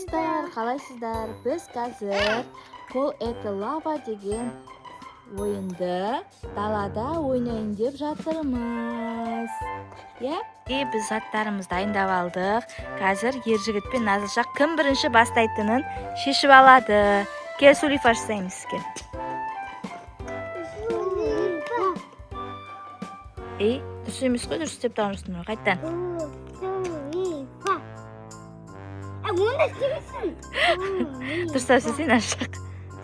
достар, қалайсыздар? Біз қазір Пол это лава деген ойынды далада ойнайын деп жатырмыз. Біз заттарымызды дайындап алдық. Қазір ержігіт пен Назылшақ кім бірінші бастайтынын шешіп алады. Кел, Сулифа жасаймыз, кел. Дұрыс емес қой, дұрыс істеп тұрмысың ғой, қайттан. Онда істемейсің. Дұрыс істесең, Назылшақ.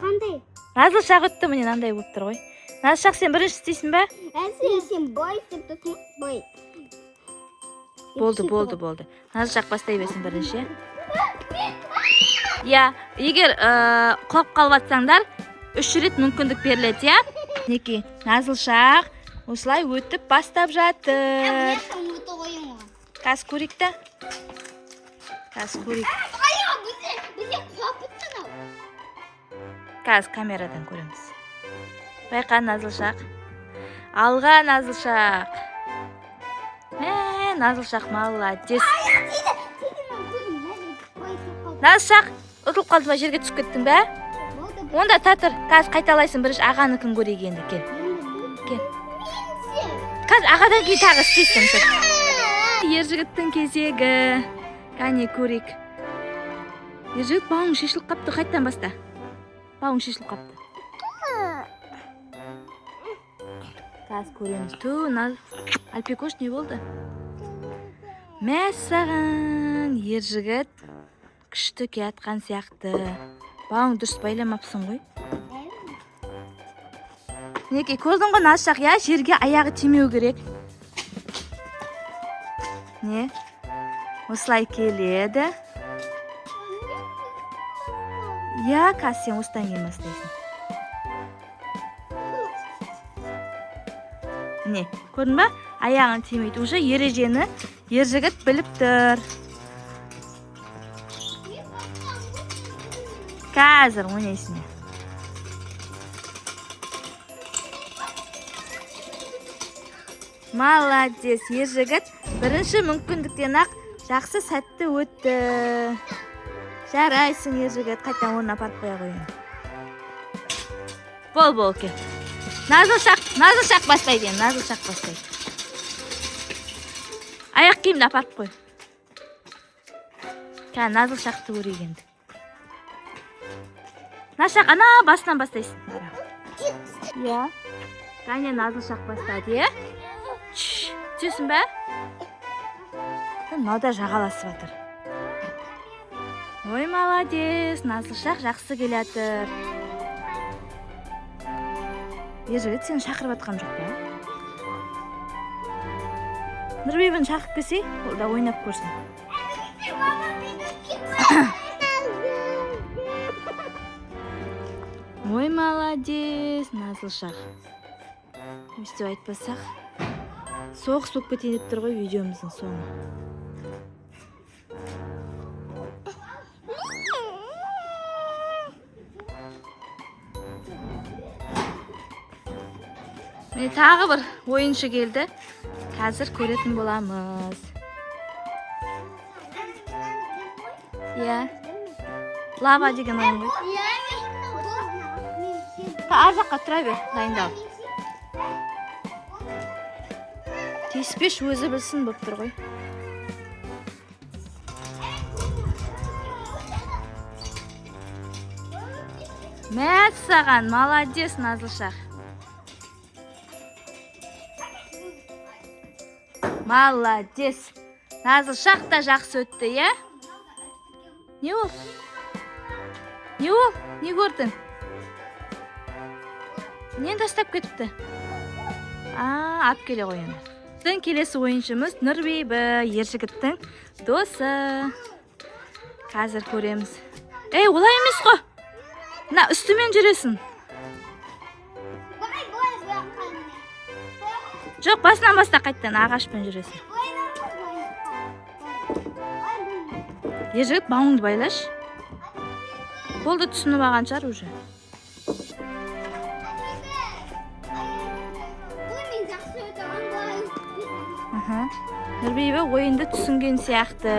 Қандай? Назылшақ өтті, міне андай болып тұр ғой. Назылшақ, сен бірінші істейсің бе? Сен бой істеп тұрсың, бой. Болды. Назылшақ бастай берсін бірінші. Егер құлап қалып атсаңдар, 3 рет мүмкіндік беріледі, Неке, Назылшақ осылай өтіп бастап жатыр. Қазір көрейік та. Қазір камерадан көреміз. Байқа, Назылшақ. Алға, Назылшақ. Назылшақ, молодец. Назылшақ, ұтылып қалды ма, жерге түсіп кеттің бе? Онда татыр, қазір қайталайсың, бірінші ағаныкін көрейік енді, кел. Қазір ағадан кейін тағы істейсің. Ержігіттің кезегі. Кәне көрейік. Ержігіт, бауың шешіліп қапты, қайттан баста. Бауың шешіліп қапты. Қазір көреміз. Альпекош, не болды? Мәссаған, ержігіт күшті атқан сияқты. Бауың дұрыс байламапсың ғой. Неке, көрдің ғой, Назылшақ, жерге аяғы тимеу керек. Не? Осылай келеді. Қазір сен осыдан кейін бастайсың. Не, көрдің ба? Аяғын тимейді. Уже ережені ержігіт біліп тұр. Қазір ойнайсың. Молодец, ержігіт бірінші мүмкіндіктен ақ жақсы сәтті өтті. Жарайсың, ержігіт, қайтан орнына апарып қоя қойын. Бол, кел. Назылшақ бастайды, Назылшақ бастайды. Аяқ киімді апарып қой. Назылшақты көрейік енді. Назылшақ, ана басынан бастайсың. Кәне, Назылшақ бастады, Түсесің бә? Мынау да жағаласып жатыр. Ой, молодец, Назылшақ жақсы келатыр. Ержігіт сені шақырып атқан жоқ па? Нұрбибін шақырып келсе, ол да ойнап көрсін. Ой, молодец, Назылшақ. Өстіп айтпасақ, соғыс болып кетейін деп тұр ғой видеомыздың соңы. Міне тағы бір ойыншы келді. Қазір көретін боламыз. Лава деген ойын ғой. Ар жаққа тұра бер, дайындал. Теспеш өзі білсін болып тұр ғой. Мәссаған, молодец, Назылшақ. Молодец. Назылшақ та жақсы өтті, Не ол? Не көрдің? Нен тастап кетіпті? Ап келе қойын. Келесі ойыншымыз Нұрбибі, ержігіттің досы. Қазір көреміз. Олай емес қой. Үстімен жүресің. Жоқ, басынан баста қайттан ағашпен жүресің. Ержігіт, бауыңды байлаш. Болды, түсініп алған шығар уже. Нұрбибі ойынды түсінген сияқты,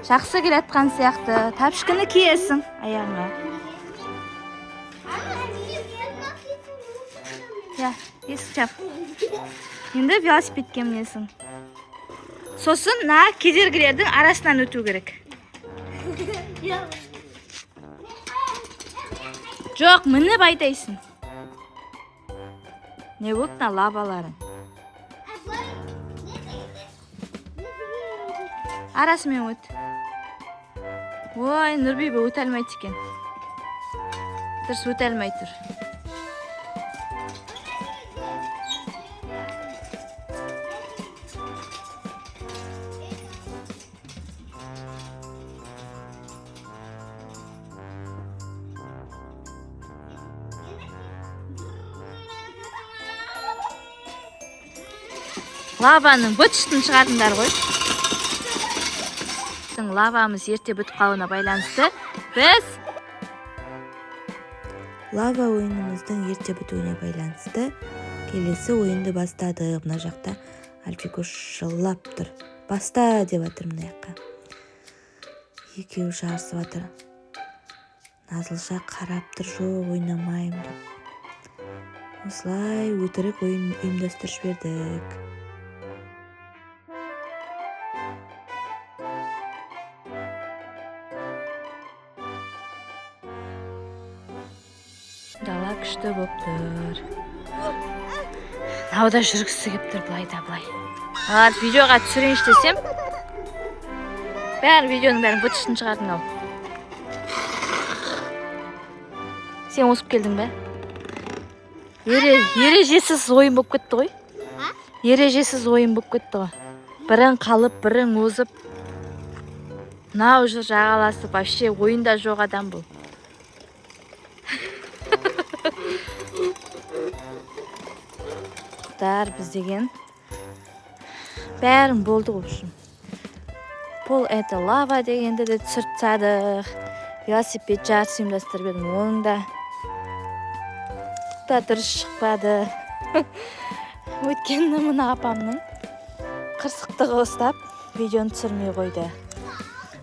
Жақсы келатқан сияқты. Тапшықны киесің аяғыңа. Я, есік жап. Енді велосипедке мінесің. Сосын кедергілердің арасынан өту керек. Жоқ, мініп айтайсың. Не болып лабаларың? Арасымен өт. Ой, Нұрбибі өте алмайды екен. Дұрыс өте алмай тұр. Лаваның бытыштын шығардыңдар ғой. Лавамыз ерте бітіп қалуына байланысты біз лава ойынымыздың ерте бітуіне байланысты келесі ойынды бастады. Мына жақта Альфикуш жылап тұр. Баста деп жатыр мына жаққа. Екеуі жарысып жатыр. Назылша қарап тұр, жоқ ойнамайым деп. Осылай өтірік ойын ұйымдастырып жібердік. Дала күшті болып тұр. Науда жүргісі кеп тұр, былай да былай. Видеоға түсірейінші десем, видеоның бәрін бытыштын шығардың ау. Сен осып келдің бе? Ережесіз ойын болып кетті ғой. Ережесіз ойын болып кетті ғой. Бірін қалып, бірін озып. Нау жүр жағаласып, вообще ойында жоқ адам бұл. Біз деген бәрін болды ғой. Бұл это лава дегенді де түсіртсадық. Велосипед жарыс ұйымдастырып едім, оның да дұрыс шықпады. Өйткені мына апамның қырсықтығы ұстап видеоны түсірмей қойды.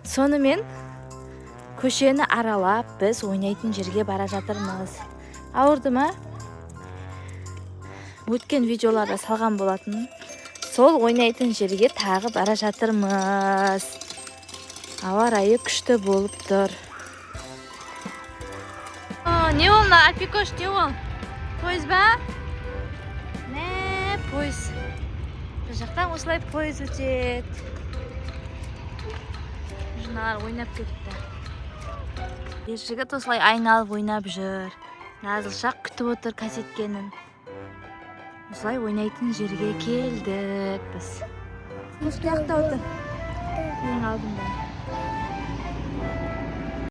Сонымен көшені аралап біз ойнайтын жерге бара жатырмыз. Ауырды ма? Өткен видеоларда салған болатын. Сол ойнайтын жерге тағы бара жатырмыз. Ауа райы күшті болып тұр. Не ол, Альфикуш, не ол? Пойыз ба? Не, пойыз. Бір жақтан осылай пойыз өтеді. Жыналар ойнап кетті. Жігіт осылай айналып ойнап жүр. Назылша күтіп отыр кәсеткенін. Осылай ойнайтын жерге келдік біз. Мұшты яқта отыр. Ең алдында.